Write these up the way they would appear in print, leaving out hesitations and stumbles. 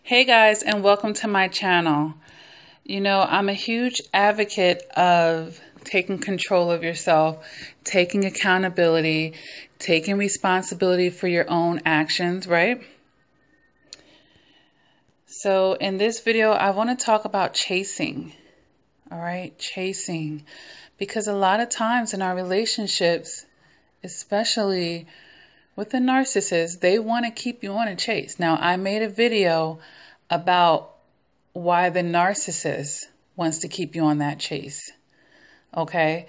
Hey guys, and welcome to my channel. I'm a huge advocate of taking control of yourself, taking accountability, taking responsibility for your own actions, right? So in this video, I want to talk about chasing, all right? Chasing. Because a lot of times in our relationships, especially with the narcissist, they want to keep you on a chase. Now, I made a video about why the narcissist wants to keep you on that chase, okay?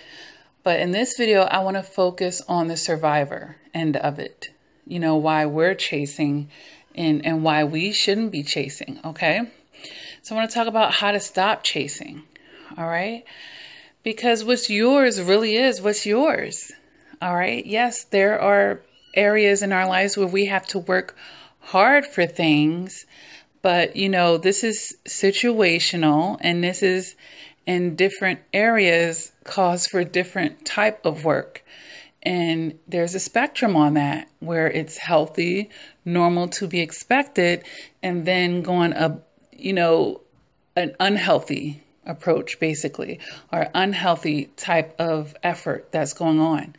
But in this video, I want to focus on the survivor end of it. Why we're chasing and why we shouldn't be chasing, okay? So I want to talk about how to stop chasing, all right? Because what's yours really is what's yours, all right? Yes, there are areas in our lives where we have to work hard for things, but this is situational, and this is in different areas cause for different type of work. And there's a spectrum on that where it's healthy, normal, to be expected, and then going an unhealthy approach, basically, or unhealthy type of effort that's going on.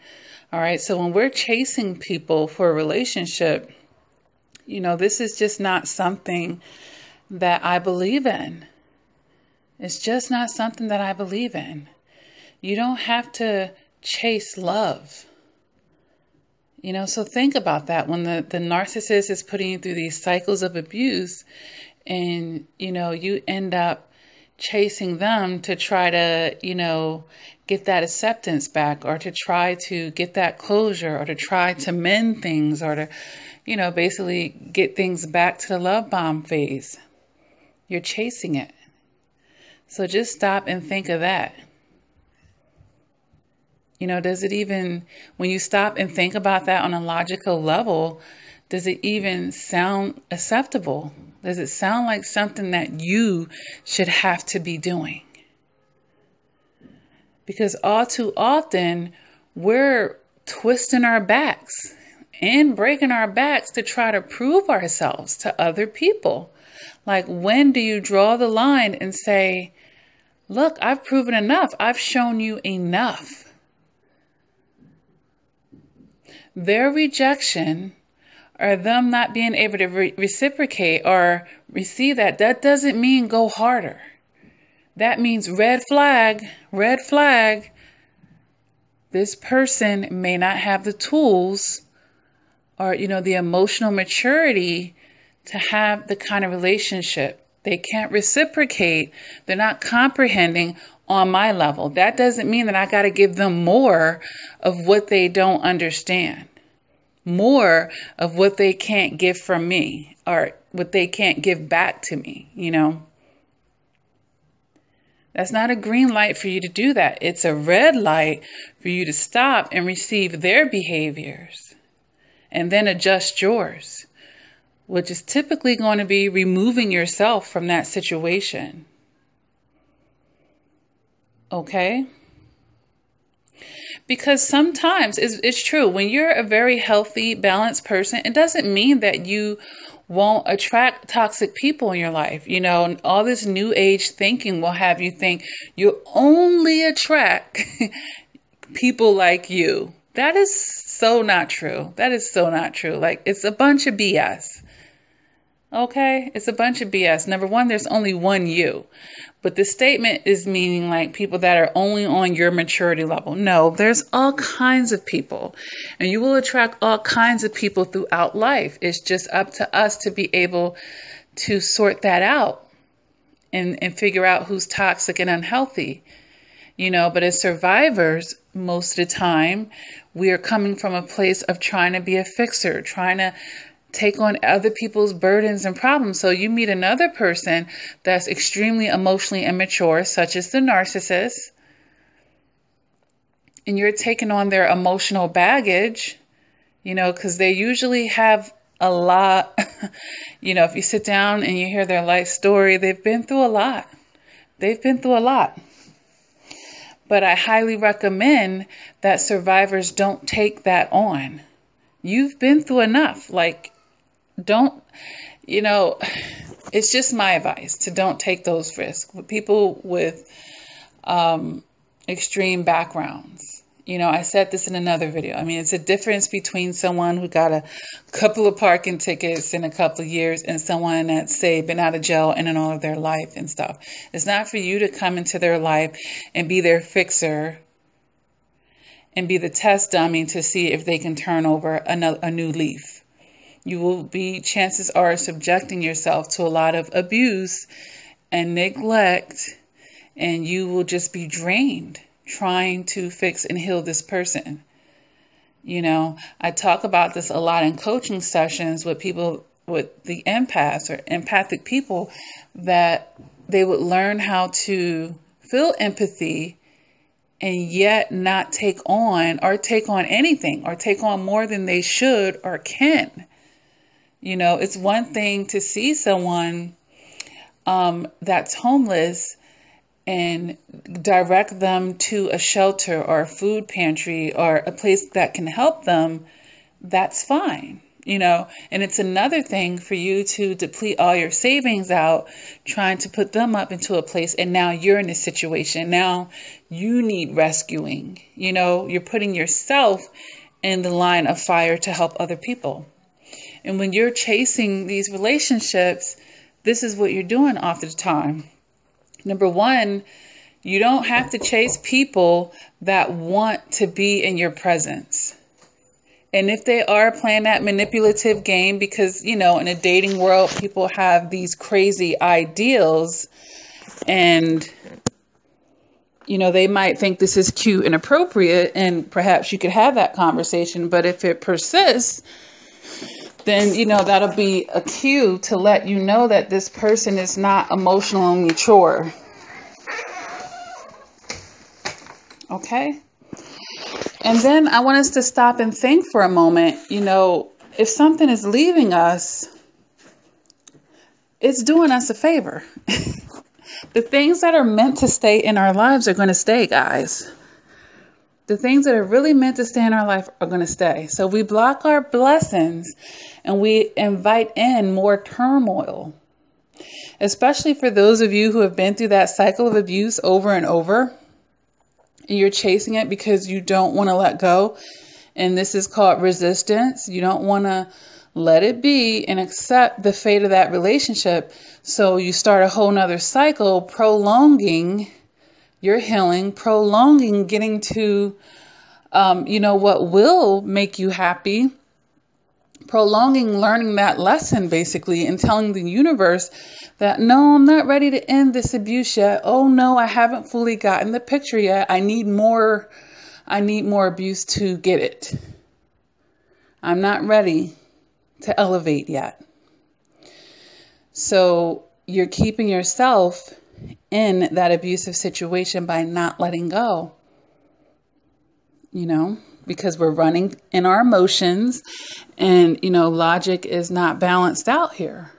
All right, so when we're chasing people for a relationship, this is just not something that I believe in. It's just not something that I believe in. You don't have to chase love. So think about that when the narcissist is putting you through these cycles of abuse, and, you end up chasing them to try to, get that acceptance back, or to try to get that closure, or to try to mend things, or to, basically get things back to the love bomb phase. You're chasing it. So just stop and think of that. Does it even, when you stop and think about that on a logical level, does it even sound acceptable? Does it sound like something that you should have to be doing? Because all too often, we're twisting our backs and breaking our backs to try to prove ourselves to other people. Like, when do you draw the line and say, look, I've proven enough. I've shown you enough. Their rejection, or them not being able to reciprocate or receive that doesn't mean go harder. That means red flag, red flag. This person may not have the tools or, the emotional maturity to have the kind of relationship. They can't reciprocate. They're not comprehending on my level. That doesn't mean that I got to give them more of what they don't understand, more of what they can't give from me, or what they can't give back to me, That's not a green light for you to do that. It's a red light for you to stop and receive their behaviors and then adjust yours, which is typically going to be removing yourself from that situation. Okay? Because sometimes it's true, when you're a very healthy, balanced person, it doesn't mean that you won't attract toxic people in your life. All this new age thinking will have you think you only attract people like you. That is so not true. That is so not true. Like, it's a bunch of BS. Okay? It's a bunch of BS. Number one, there's only one you. But the statement is meaning like people that are only on your maturity level. No, there's all kinds of people. And you will attract all kinds of people throughout life. It's just up to us to be able to sort that out and figure out who's toxic and unhealthy. But as survivors, most of the time, we are coming from a place of trying to be a fixer, trying to take on other people's burdens and problems. So you meet another person that's extremely emotionally immature, such as the narcissist, and you're taking on their emotional baggage, because they usually have a lot. If you sit down and you hear their life story, they've been through a lot. They've been through a lot. But I highly recommend that survivors don't take that on. You've been through enough. Like, don't, It's just my advice to don't take those risks with people with extreme backgrounds. You know, I said this in another video. I mean, it's a difference between someone who got a couple of parking tickets in a couple of years and someone that's, say, been out of jail and in all of their life and stuff. It's not for you to come into their life and be their fixer and be the test dummy to see if they can turn over a new leaf. You will be, chances are, subjecting yourself to a lot of abuse and neglect, and you will just be drained trying to fix and heal this person. You know, I talk about this a lot in coaching sessions with people with the empaths or empathic people, that they would learn how to feel empathy and yet not take on anything or take on more than they should or can. You know, it's one thing to see someone that's homeless and direct them to a shelter or a food pantry or a place that can help them. That's fine, you know. And it's another thing for you to deplete all your savings out trying to put them up into a place, and now you're in a situation. Now you need rescuing. You know, you're putting yourself in the line of fire to help other people. And when you're chasing these relationships, this is what you're doing off the time. Number one, you don't have to chase people that want to be in your presence. And if they are playing that manipulative game, because, you know, in a dating world, people have these crazy ideals and, you know, they might think this is cute and appropriate, and perhaps you could have that conversation. But if it persists, then, you know, that'll be a cue to let you know that this person is not emotionally mature. Okay? And then I want us to stop and think for a moment, you know, if something is leaving us, it's doing us a favor. The things that are meant to stay in our lives are going to stay, guys. The things that are really meant to stay in our life are going to stay. So we block our blessings and we invite in more turmoil, especially for those of you who have been through that cycle of abuse over and over. And you're chasing it because you don't want to let go. And this is called resistance. You don't want to let it be and accept the fate of that relationship. So you start a whole nother cycle, prolonging your healing, prolonging getting to, you know, what will make you happy, prolonging learning that lesson, basically, and telling the universe that, no, I'm not ready to end this abuse yet. Oh, no, I haven't fully gotten the picture yet. I need more abuse to get it. I'm not ready to elevate yet. So you're keeping yourself in that abusive situation by not letting go, you know, because we're running in our emotions and, you know, logic is not balanced out here.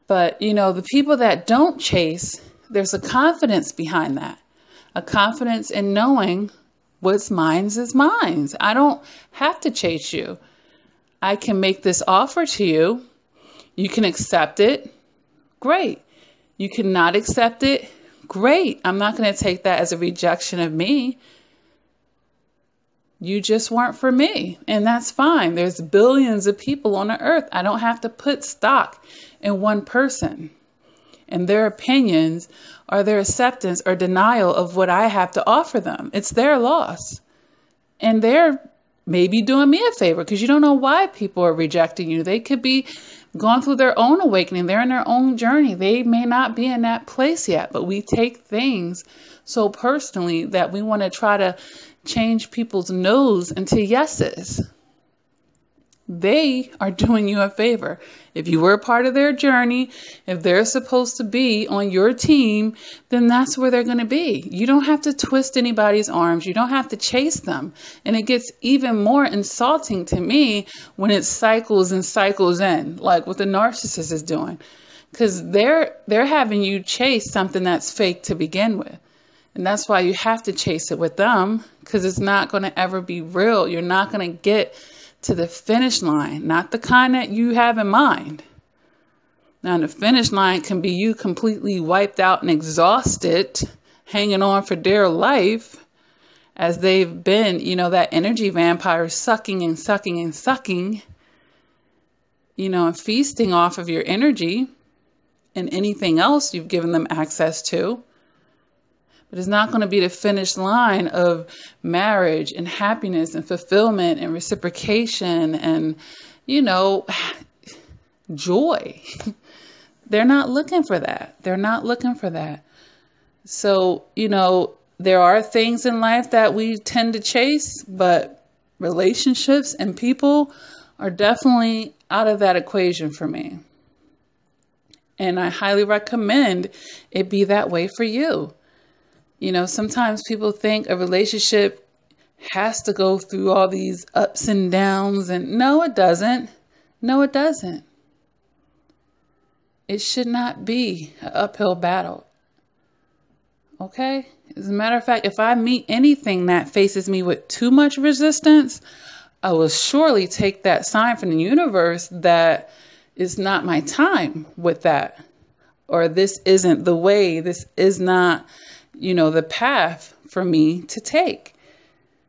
But, you know, the people that don't chase, there's a confidence behind that, a confidence in knowing what's mine is mine. I don't have to chase you. I can make this offer to you. You can accept it. Great. You cannot accept it. Great. I'm not going to take that as a rejection of me. You just weren't for me. And that's fine. There's billions of people on the earth. I don't have to put stock in one person and their opinions or their acceptance or denial of what I have to offer them. It's their loss. And they're maybe doing me a favor, because you don't know why people are rejecting you. They could be gone through their own awakening. They're in their own journey. They may not be in that place yet, but we take things so personally that we want to try to change people's no's into yeses. They are doing you a favor. If you were a part of their journey, if they're supposed to be on your team, then that's where they're going to be. You don't have to twist anybody's arms. You don't have to chase them. And it gets even more insulting to me when it cycles and cycles in, like what the narcissist is doing, because they're having you chase something that's fake to begin with. And that's why you have to chase it with them, because it's not going to ever be real. You're not going to get to the finish line, not the kind that you have in mind. Now, the finish line can be you completely wiped out and exhausted, hanging on for dear life, as they've been, that energy vampire sucking and sucking and sucking, and feasting off of your energy and anything else you've given them access to. But it's not going to be the finish line of marriage and happiness and fulfillment and reciprocation and, joy. They're not looking for that. They're not looking for that. So, there are things in life that we tend to chase, but relationships and people are definitely out of that equation for me. And I highly recommend it be that way for you. Sometimes people think a relationship has to go through all these ups and downs, and no, it doesn't. No, it doesn't. It should not be an uphill battle. Okay? As a matter of fact, if I meet anything that faces me with too much resistance, I will surely take that sign from the universe that it's not my time with that. Or this isn't the way, this is not, the path for me to take.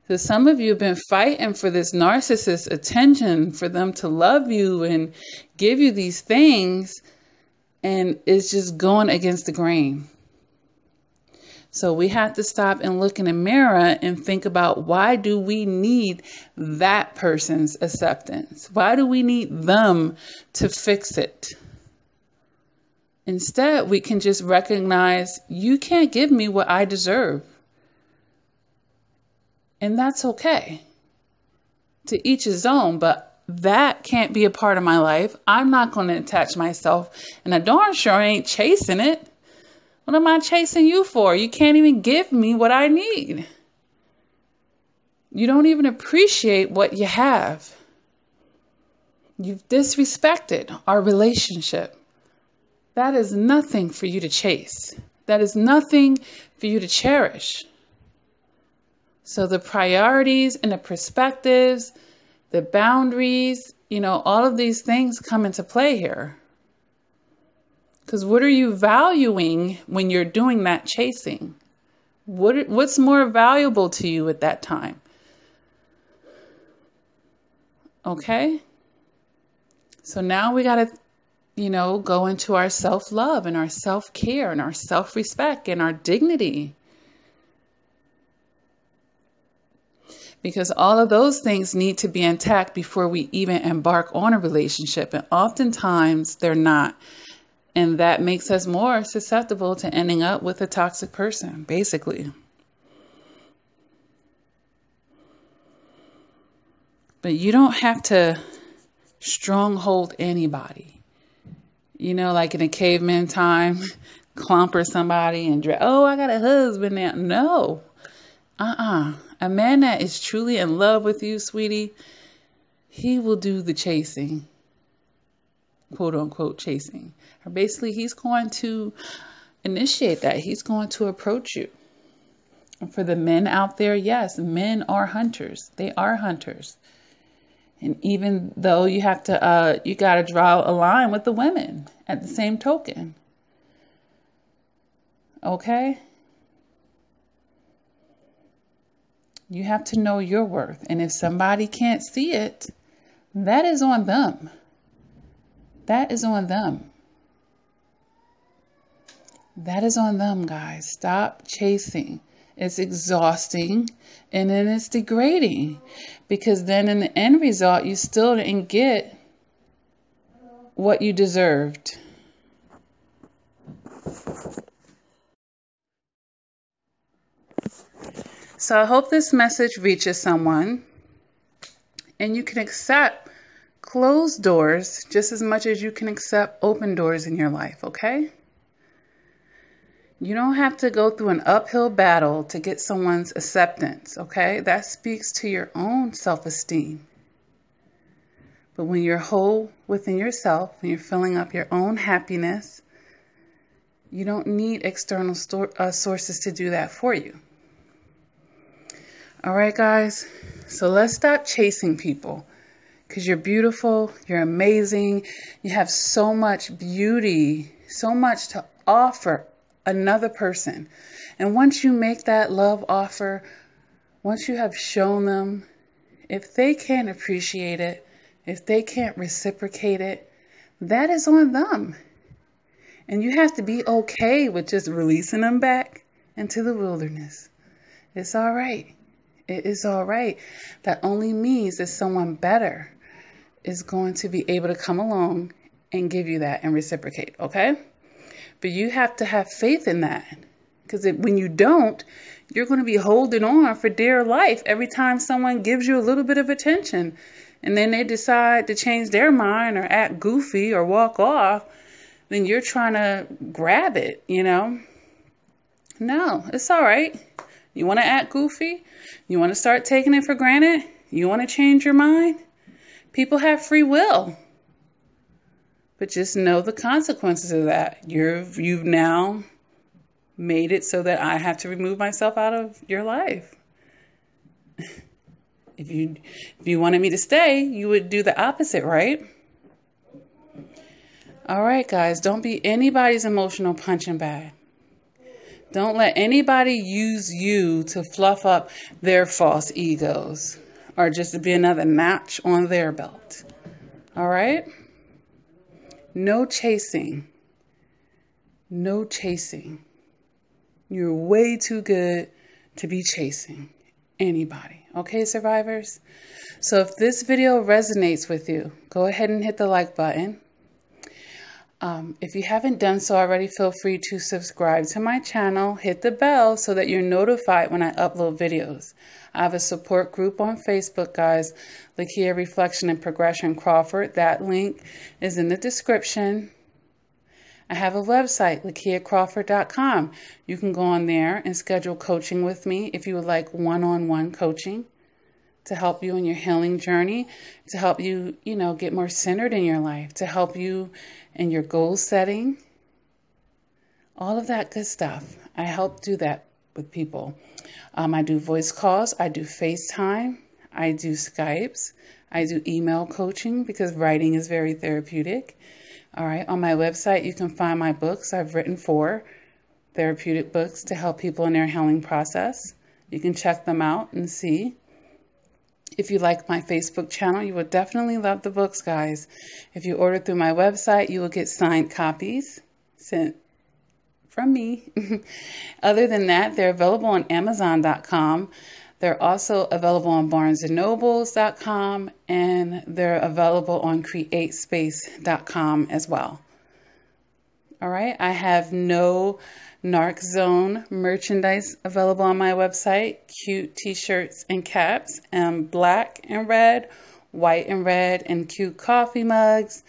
So some of you have been fighting for this narcissist attention, for them to love you and give you these things, and it's just going against the grain. So we have to stop and look in the mirror and think about, why do we need that person's acceptance? Why do we need them to fix it? Instead, we can just recognize, you can't give me what I deserve. And that's okay. To each his own, but that can't be a part of my life. I'm not going to attach myself, and I darn sure ain't chasing it. What am I chasing you for? You can't even give me what I need. You don't even appreciate what you have. You've disrespected our relationship. That is nothing for you to chase. That is nothing for you to cherish. So the priorities and the perspectives, the boundaries, all of these things come into play here. Because what are you valuing when you're doing that chasing? What's more valuable to you at that time? Okay? So now we got to, go into our self-love and our self-care and our self-respect and our dignity. Because all of those things need to be intact before we even embark on a relationship. And oftentimes they're not. And that makes us more susceptible to ending up with a toxic person, basically. But you don't have to stronghold anybody. Like in a caveman time, clomper somebody and drag, oh, I got a husband now. No. A man that is truly in love with you, sweetie, he will do the chasing. Quote unquote chasing. Or basically, he's going to initiate that. He's going to approach you. And for the men out there, yes, men are hunters. They are hunters. And even though you got to draw a line with the women at the same token. Okay? You have to know your worth. And if somebody can't see it, that is on them. That is on them. That is on them, guys. Stop chasing. It's exhausting, and then it's degrading, because then in the end result, you still didn't get what you deserved. So I hope this message reaches someone, and you can accept closed doors just as much as you can accept open doors in your life, okay? You don't have to go through an uphill battle to get someone's acceptance, okay? That speaks to your own self-esteem. But when you're whole within yourself, when you're filling up your own happiness, you don't need external sources to do that for you. All right, guys? So let's stop chasing people. because you're beautiful, you're amazing, you have so much beauty, so much to offer another person. And once you make that love offer, once you have shown them, if they can't appreciate it, if they can't reciprocate it, that is on them. And you have to be okay with just releasing them back into the wilderness. It's all right. It is all right. That only means that someone better is going to be able to come along and give you that and reciprocate, okay? But you have to have faith in that. Because when you don't, you're going to be holding on for dear life every time someone gives you a little bit of attention. And then they decide to change their mind or act goofy or walk off. Then you're trying to grab it, you know? No, it's all right. You want to act goofy? You want to start taking it for granted? You want to change your mind? People have free will. But just know the consequences of that. You've now made it so that I have to remove myself out of your life. If you wanted me to stay, you would do the opposite, right? All right, guys, don't be anybody's emotional punching bag. Don't let anybody use you to fluff up their false egos or just to be another notch on their belt. All right? No chasing. No chasing. You're way too good to be chasing anybody. Okay, survivors? So if this video resonates with you, go ahead and hit the like button. If you haven't done so already, feel free to subscribe to my channel. Hit the bell so that you're notified when I upload videos. I have a support group on Facebook, guys. Lakia Reflection and Progression Crawford. That link is in the description. I have a website, LakiaCrawford.com. You can go on there and schedule coaching with me if you would like one-on-one coaching to help you in your healing journey, to help you, get more centered in your life, to help you in your goal setting, all of that good stuff. I help do that with people. I do voice calls, I do FaceTime, I do Skypes, I do email coaching because writing is very therapeutic. All right, on my website, you can find my books. I've written 4 therapeutic books to help people in their healing process. You can check them out and see. If you like my Facebook channel, you will definitely love the books, guys. If you order through my website, you will get signed copies sent from me. Other than that, they're available on Amazon.com. They're also available on BarnesandNobles.com, and they're available on CreateSpace.com as well. All right, I have no Narc Zone merchandise available on my website. Cute t-shirts and caps, and black and red, white and red, and cute coffee mugs.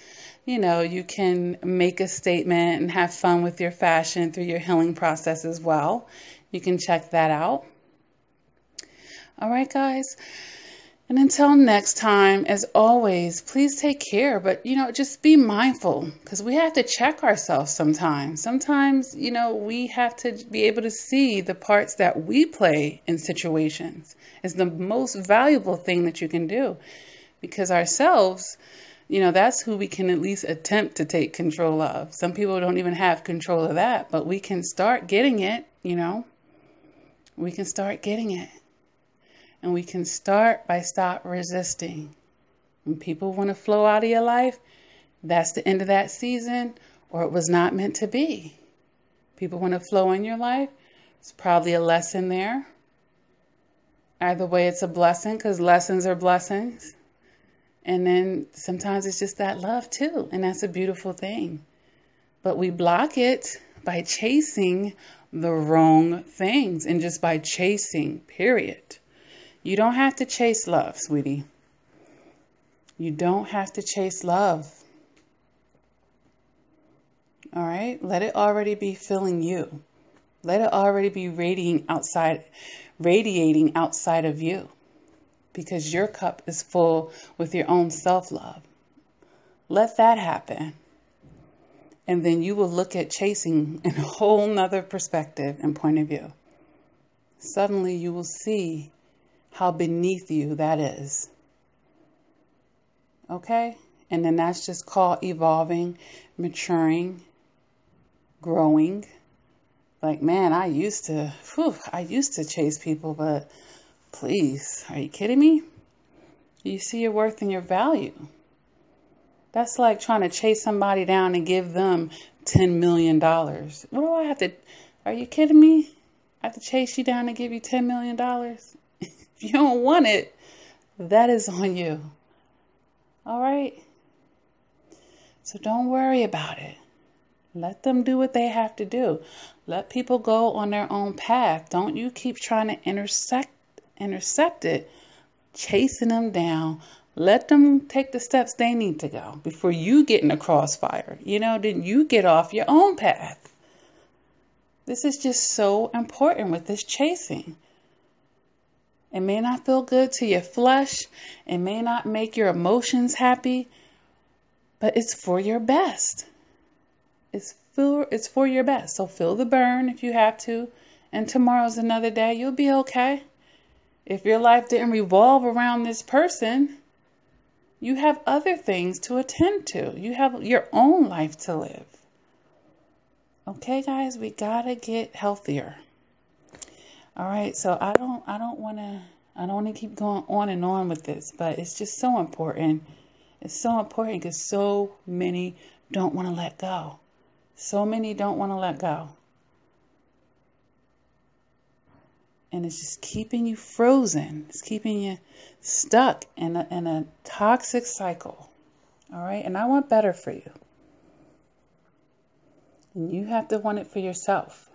You can make a statement and have fun with your fashion through your healing process as well. You can check that out. All right, guys. And until next time, as always, please take care. But, just be mindful because we have to check ourselves sometimes. Sometimes, we have to be able to see the parts that we play in situations. It's the most valuable thing that you can do because ourselves, that's who we can at least attempt to take control of. Some people don't even have control of that, but we can start getting it, We can start getting it. And we can start by stop resisting. When people want to flow out of your life, that's the end of that season, or it was not meant to be. People want to flow in your life, it's probably a lesson there. Either way, it's a blessing because lessons are blessings. And then sometimes it's just that love too, and that's a beautiful thing. But we block it by chasing the wrong things and just by chasing, period. You don't have to chase love, sweetie. You don't have to chase love. All right? Let it already be filling you. Let it already be radiating outside of you. Because your cup is full with your own self-love. Let that happen. And then you will look at chasing in a whole nother perspective and point of view. Suddenly you will see how beneath you that is. Okay? And then that's just called evolving, maturing, growing. Like, man, I used to chase people, but please, are you kidding me? You see your worth and your value. That's like trying to chase somebody down and give them $10 million. What do I have to, are you kidding me? I have to chase you down and give you $10 million? If you don't want it, that is on you. All right? So don't worry about it. Let them do what they have to do. Let people go on their own path. Don't you keep trying to intercept it, chasing them down. Let them take the steps they need to go before you get in the crossfire. Then you get off your own path. This is just so important with this chasing. It may not feel good to your flesh. It may not make your emotions happy, but it's for your best. It's for your best. So feel the burn if you have to. And tomorrow's another day. You'll be okay. If your life didn't revolve around this person, you have other things to attend to. You have your own life to live. Okay, guys, we gotta get healthier. All right, so I don't want to keep going on and on with this, but it's just so important. It's so important because so many don't want to let go. So many don't want to let go. And it's just keeping you frozen. It's keeping you stuck in a toxic cycle. All right? And I want better for you. And you have to want it for yourself.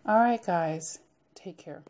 All right, guys. Take care.